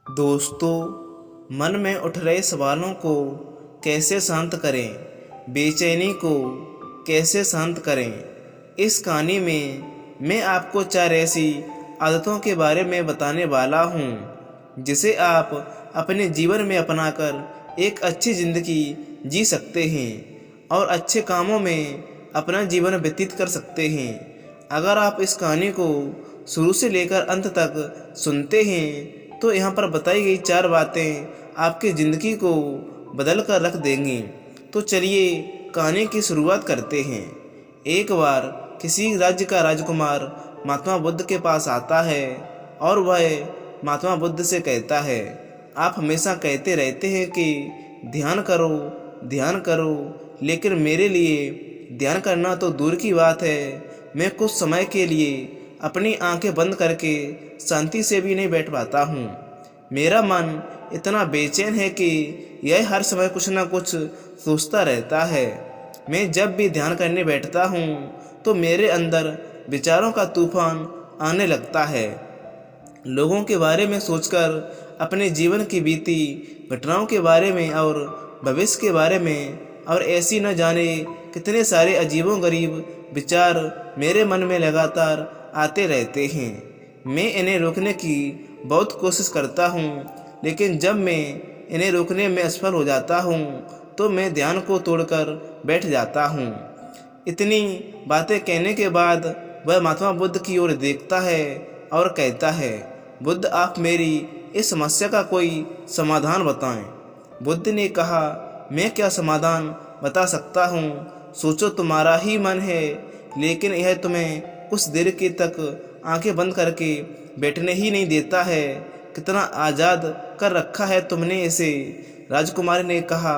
दोस्तों, मन में उठ रहे सवालों को कैसे शांत करें, बेचैनी को कैसे शांत करें। इस कहानी में मैं आपको 4 ऐसी आदतों के बारे में बताने वाला हूँ जिसे आप अपने जीवन में अपनाकर एक अच्छी ज़िंदगी जी सकते हैं और अच्छे कामों में अपना जीवन व्यतीत कर सकते हैं। अगर आप इस कहानी को शुरू से लेकर अंत तक सुनते हैं तो यहाँ पर बताई गई 4 बातें आपकी ज़िंदगी को बदल कर रख देंगी। तो चलिए कहानी की शुरुआत करते हैं। एक बार किसी राज्य का राजकुमार महात्मा बुद्ध के पास आता है और वह महात्मा बुद्ध से कहता है, आप हमेशा कहते रहते हैं कि ध्यान करो, लेकिन मेरे लिए ध्यान करना तो दूर की बात है, मैं कुछ समय के लिए अपनी आंखें बंद करके शांति से भी नहीं बैठ पाता हूँ। मेरा मन इतना बेचैन है कि यह हर समय कुछ ना कुछ सोचता रहता है। मैं जब भी ध्यान करने बैठता हूँ तो मेरे अंदर विचारों का तूफान आने लगता है। लोगों के बारे में सोचकर, अपने जीवन की बीती घटनाओं के बारे में और भविष्य के बारे में, और ऐसी न जाने कितने सारे अजीबोगरीब विचार मेरे मन में लगातार आते रहते हैं। मैं इन्हें रोकने की बहुत कोशिश करता हूँ, लेकिन जब मैं इन्हें रोकने में असफल हो जाता हूँ तो मैं ध्यान को तोड़कर बैठ जाता हूँ। इतनी बातें कहने के बाद वह महात्मा बुद्ध की ओर देखता है और कहता है, बुद्ध, आप मेरी इस समस्या का कोई समाधान बताएं। बुद्ध ने कहा, मैं क्या समाधान बता सकता हूँ, सोचो, तुम्हारा ही मन है, लेकिन यह तुम्हें कुछ देर के तक आंखें बंद करके बैठने ही नहीं देता है। कितना आज़ाद कर रखा है तुमने इसे। राजकुमारी ने कहा,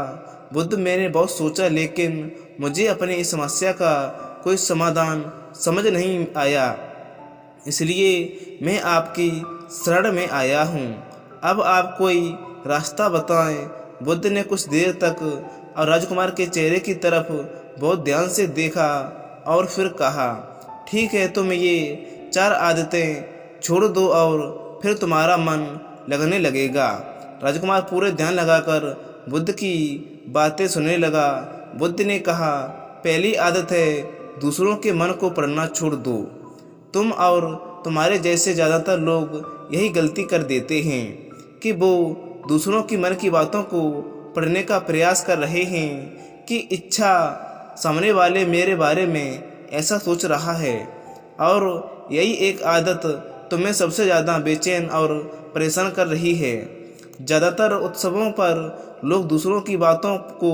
बुद्ध, मैंने बहुत सोचा, लेकिन मुझे अपनी इस समस्या का कोई समाधान समझ नहीं आया, इसलिए मैं आपकी शरण में आया हूँ। अब आप कोई रास्ता बताएं। बुद्ध ने कुछ देर तक और राजकुमार के चेहरे की तरफ बहुत ध्यान से देखा और फिर कहा, ठीक है, तुम ये 4 आदतें छोड़ दो और फिर तुम्हारा मन लगने लगेगा। राजकुमार पूरे ध्यान लगाकर बुद्ध की बातें सुनने लगा। बुद्ध ने कहा, पहली आदत है, दूसरों के मन को पढ़ना छोड़ दो। तुम और तुम्हारे जैसे ज़्यादातर लोग यही गलती कर देते हैं कि वो दूसरों की मन की बातों को पढ़ने का प्रयास कर रहे हैं कि इच्छा सामने वाले मेरे बारे में ऐसा सोच रहा है, और यही एक आदत तुम्हें सबसे ज़्यादा बेचैन और परेशान कर रही है। ज़्यादातर उत्सवों पर लोग दूसरों की बातों को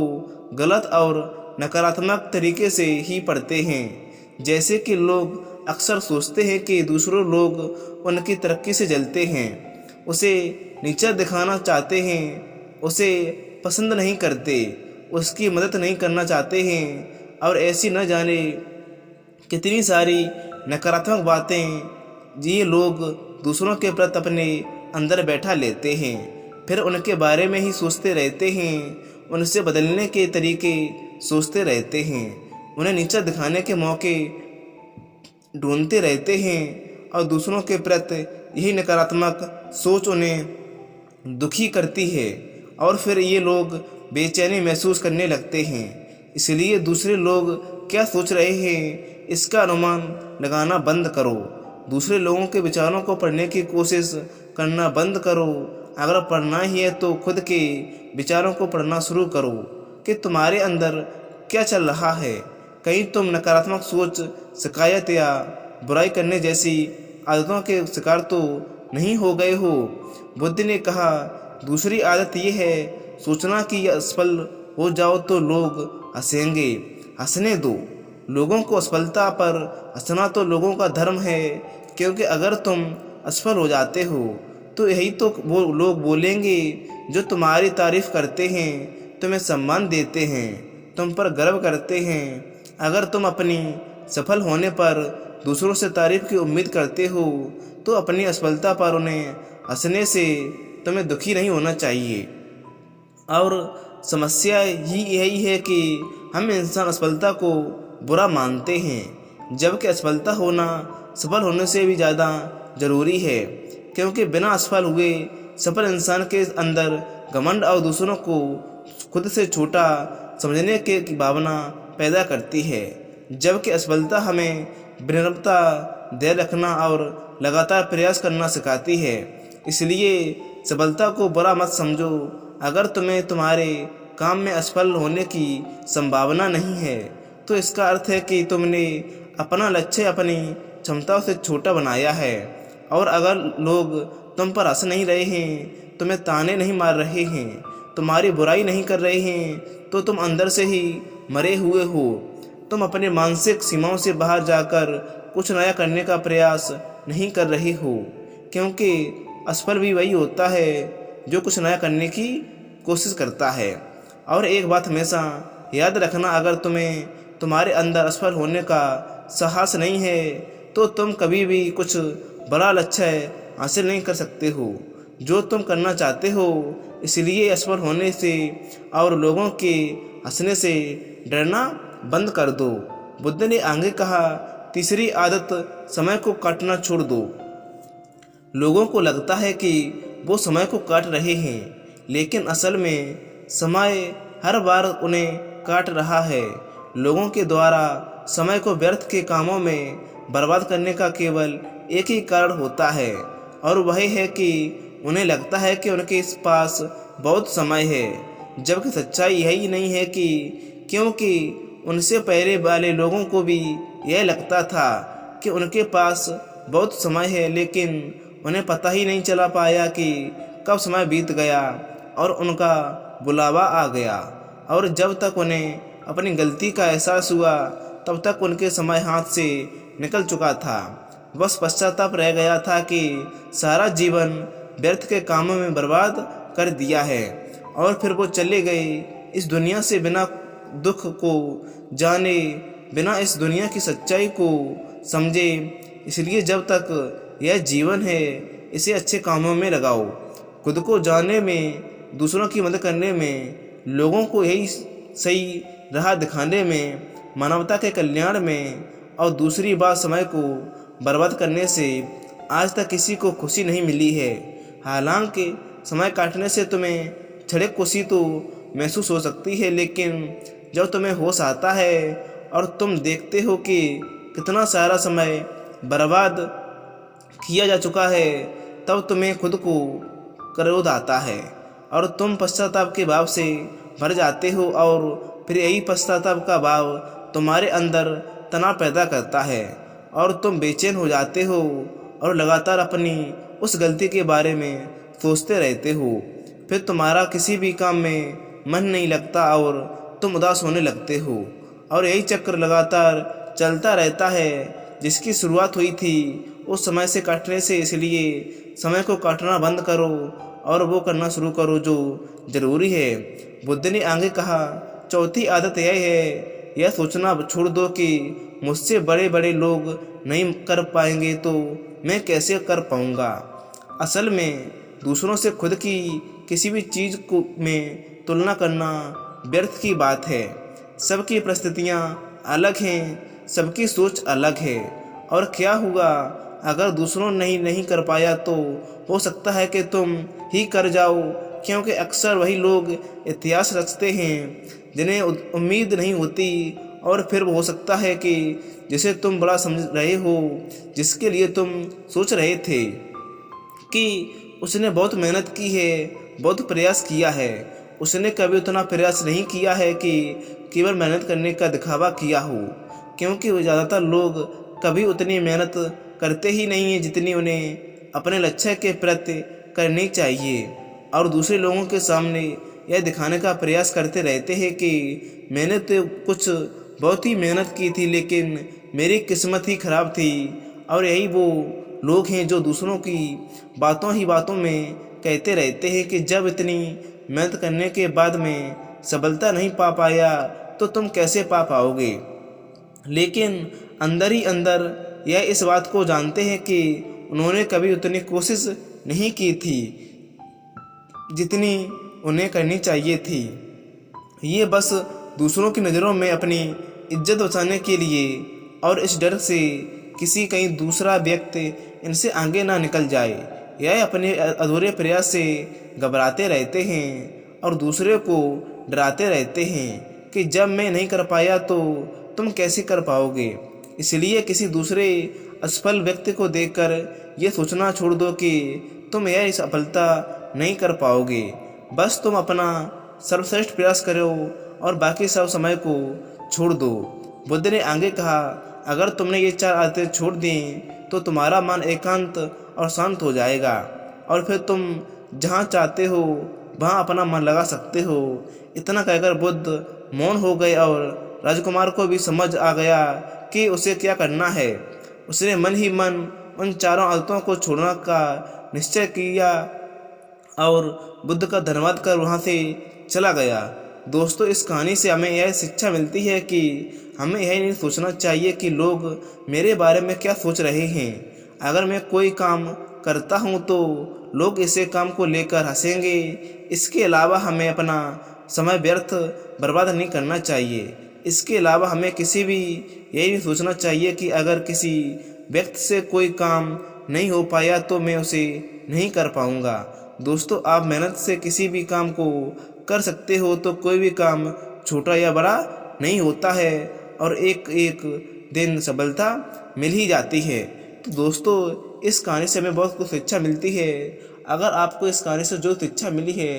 गलत और नकारात्मक तरीके से ही पढ़ते हैं। जैसे कि लोग अक्सर सोचते हैं कि दूसरों लोग उनकी तरक्की से जलते हैं, उसे नीचा दिखाना चाहते हैं, उसे पसंद नहीं करते, उसकी मदद नहीं करना चाहते हैं, और ऐसी न जाने कितनी सारी नकारात्मक बातें ये लोग दूसरों के प्रति अपने अंदर बैठा लेते हैं। फिर उनके बारे में ही सोचते रहते हैं, उनसे बदलने के तरीके सोचते रहते हैं, उन्हें नीचा दिखाने के मौके ढूंढते रहते हैं, और दूसरों के प्रति यही नकारात्मक सोच उन्हें दुखी करती है, और फिर ये लोग बेचैनी महसूस करने लगते हैं। इसलिए दूसरे लोग क्या सोच रहे हैं इसका अनुमान लगाना बंद करो। दूसरे लोगों के विचारों को पढ़ने की कोशिश करना बंद करो। अगर पढ़ना ही है तो खुद के विचारों को पढ़ना शुरू करो कि तुम्हारे अंदर क्या चल रहा है। कहीं तुम नकारात्मक सोच, शिकायत या बुराई करने जैसी आदतों के शिकार तो नहीं हो गए हो। बुद्ध ने कहा, दूसरी आदत यह है, सोचना कि असफल हो जाओ तो लोग हंसेंगे। हंसने दो। लोगों को असफलता पर हंसना तो लोगों का धर्म है, क्योंकि अगर तुम असफल हो जाते हो तो यही तो वो लोग बोलेंगे जो तुम्हारी तारीफ करते हैं, तुम्हें सम्मान देते हैं, तुम पर गर्व करते हैं। अगर तुम अपनी सफल होने पर दूसरों से तारीफ की उम्मीद करते हो तो अपनी असफलता पर उन्हें हंसने से तुम्हें दुखी नहीं होना चाहिए। और समस्या ही यही है कि हम इंसान असफलता को बुरा मानते हैं, जबकि असफलता होना सफल होने से भी ज़्यादा ज़रूरी है, क्योंकि बिना असफल हुए सफल इंसान के अंदर घमंड और दूसरों को खुद से छोटा समझने की भावना पैदा करती है, जबकि असफलता हमें विनम्रता, धैर्य रखना और लगातार प्रयास करना सिखाती है। इसलिए सफलता को बुरा मत समझो। अगर तुम्हें तुम्हारे काम में असफल होने की संभावना नहीं है, तो इसका अर्थ है कि तुमने अपना लक्ष्य अपनी क्षमताओं से छोटा बनाया है। और अगर लोग तुम पर हंस नहीं रहे हैं, तुम्हें ताने नहीं मार रहे हैं, तुम्हारी बुराई नहीं कर रहे हैं, तो तुम अंदर से ही मरे हुए हो। तुम अपने मानसिक सीमाओं से बाहर जाकर कुछ नया करने का प्रयास नहीं कर रहे हो, क्योंकि असफल भी वही होता है जो कुछ नया करने की कोशिश करता है। और एक बात हमेशा याद रखना, अगर तुम्हें तुम्हारे अंदर असफल होने का साहस नहीं है, तो तुम कभी भी कुछ बड़ा लक्ष्य हासिल नहीं कर सकते हो जो तुम करना चाहते हो। इसलिए असफल होने से और लोगों के हंसने से डरना बंद कर दो। बुद्ध ने आगे कहा, तीसरी आदत, समय को काटना छोड़ दो। लोगों को लगता है कि वो समय को काट रहे हैं, लेकिन असल में समय हर बार उन्हें काट रहा है। लोगों के द्वारा समय को व्यर्थ के कामों में बर्बाद करने का केवल एक ही कारण होता है, और वह है कि उन्हें लगता है कि उनके पास बहुत समय है, जबकि सच्चाई यही नहीं है क्योंकि उनसे पहले वाले लोगों को भी यह लगता था कि उनके पास बहुत समय है, लेकिन उन्हें पता ही नहीं चला पाया कि कब समय बीत गया और उनका बुलावा आ गया। और जब तक उन्हें अपनी गलती का एहसास हुआ, तब तक उनके समय हाथ से निकल चुका था। बस पश्चाताप रह गया था कि सारा जीवन व्यर्थ के कामों में बर्बाद कर दिया है। और फिर वो चले गए इस दुनिया से बिना दुख को जाने, बिना इस दुनिया की सच्चाई को समझे। इसलिए जब तक यह जीवन है, इसे अच्छे कामों में लगाओ, खुद को जानने में, दूसरों की मदद करने में, लोगों को यही सही राह दिखाने में, मानवता के कल्याण में। और दूसरी बात, समय को बर्बाद करने से आज तक किसी को खुशी नहीं मिली है। हालांकि समय काटने से तुम्हें क्षणिक खुशी तो महसूस हो सकती है, लेकिन जब तुम्हें होश आता है और तुम देखते हो कि कितना सारा समय बर्बाद किया जा चुका है, तब तुम्हें खुद को क्रोध आता है और तुम पश्चाताप के भाव से भर जाते हो। और फिर यही पश्चाताप का भाव तुम्हारे अंदर तनाव पैदा करता है और तुम बेचैन हो जाते हो और लगातार अपनी उस गलती के बारे में सोचते रहते हो। फिर तुम्हारा किसी भी काम में मन नहीं लगता और तुम उदास होने लगते हो। और यही चक्र लगातार चलता रहता है। जिसकी शुरुआत हुई थी उस समय से काटने से। इसलिए समय को काटना बंद करो और वो करना शुरू करो जो ज़रूरी है। बुद्ध ने आगे कहा, चौथी आदत यह है, यह सोचना छोड़ दो कि मुझसे बड़े बड़े लोग नहीं कर पाएंगे तो मैं कैसे कर पाऊंगा। असल में दूसरों से खुद की किसी भी चीज़ को में तुलना करना व्यर्थ की बात है। सबकी परिस्थितियाँ अलग हैं, सबकी सोच अलग है। और क्या हुआ अगर दूसरों ने नहीं कर पाया, तो हो सकता है कि तुम ही कर जाओ, क्योंकि अक्सर वही लोग इतिहास रचते हैं जिन्हें उम्मीद नहीं होती। और फिर हो सकता है कि जिसे तुम बड़ा समझ रहे हो, जिसके लिए तुम सोच रहे थे कि उसने बहुत मेहनत की है, बहुत प्रयास किया है, उसने कभी उतना प्रयास नहीं किया है कि केवल मेहनत करने का दिखावा किया हो। क्योंकि वो ज़्यादातर लोग कभी उतनी मेहनत करते ही नहीं हैं जितनी उन्हें अपने लक्ष्य के प्रति करनी चाहिए, और दूसरे लोगों के सामने यह दिखाने का प्रयास करते रहते हैं कि मैंने तो कुछ बहुत ही मेहनत की थी, लेकिन मेरी किस्मत ही खराब थी। और यही वो लोग हैं जो दूसरों की बातों ही बातों में कहते रहते हैं कि जब इतनी मेहनत करने के बाद में सफलता नहीं पा पाया, तो तुम कैसे पा पाओगे। लेकिन अंदर ही अंदर यह इस बात को जानते हैं कि उन्होंने कभी उतनी कोशिश नहीं की थी जितनी उन्हें करनी चाहिए थी। ये बस दूसरों की नज़रों में अपनी इज्जत बचाने के लिए और इस डर से किसी कहीं दूसरा व्यक्ति इनसे आगे ना निकल जाए, यह अपने अधूरे प्रयास से घबराते रहते हैं और दूसरे को डराते रहते हैं कि जब मैं नहीं कर पाया तो तुम कैसे कर पाओगे। इसलिए किसी दूसरे असफल व्यक्ति को देखकर यह सोचना छोड़ दो कि तुम यह सफलता नहीं कर पाओगे। बस तुम अपना सर्वश्रेष्ठ प्रयास करो और बाकी सब समय को छोड़ दो। बुद्ध ने आगे कहा, अगर तुमने ये 4 आदतें छोड़ दी तो तुम्हारा मन एकांत और शांत हो जाएगा और फिर तुम जहाँ चाहते हो वहाँ अपना मन लगा सकते हो। इतना कहकर बुद्ध मौन हो गए और राजकुमार को भी समझ आ गया कि उसे क्या करना है। उसने मन ही मन उन 4 आदतों को छोड़ने का निश्चय किया और बुद्ध का धन्यवाद कर वहाँ से चला गया। दोस्तों, इस कहानी से हमें यह शिक्षा मिलती है कि हमें यह नहीं सोचना चाहिए कि लोग मेरे बारे में क्या सोच रहे हैं। अगर मैं कोई काम करता हूँ तो लोग इसे काम को लेकर हंसेंगे। इसके अलावा हमें अपना समय व्यर्थ बर्बाद नहीं करना चाहिए। इसके अलावा हमें किसी भी यही नहीं सोचना चाहिए कि अगर किसी व्यक्ति से कोई काम नहीं हो पाया तो मैं उसे नहीं कर पाऊँगा। दोस्तों, आप मेहनत से किसी भी काम को कर सकते हो तो कोई भी काम छोटा या बड़ा नहीं होता है और एक एक दिन सफलता मिल ही जाती है। तो दोस्तों, इस कहानी से हमें बहुत कुछ शिक्षा मिलती है। अगर आपको इस कहानी से जो शिक्षा मिली है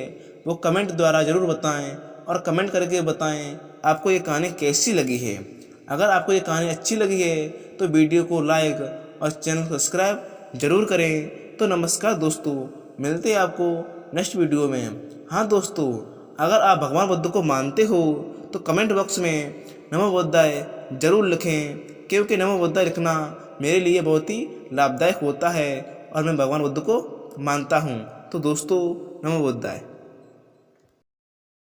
वो कमेंट द्वारा ज़रूर बताएं और कमेंट करके बताएं आपको ये कहानी कैसी लगी है। अगर आपको ये कहानी अच्छी लगी है तो वीडियो को लाइक और चैनल सब्सक्राइब जरूर करें। तो नमस्कार दोस्तों, मिलते हैं आपको नेक्स्ट वीडियो में। हाँ दोस्तों, अगर आप भगवान बुद्ध को मानते हो तो कमेंट बॉक्स में नमो बुद्धाय जरूर लिखें, क्योंकि नमो बुद्धाय लिखना मेरे लिए बहुत ही लाभदायक होता है और मैं भगवान बुद्ध को मानता हूँ। तो दोस्तों, नमो बुद्धाय।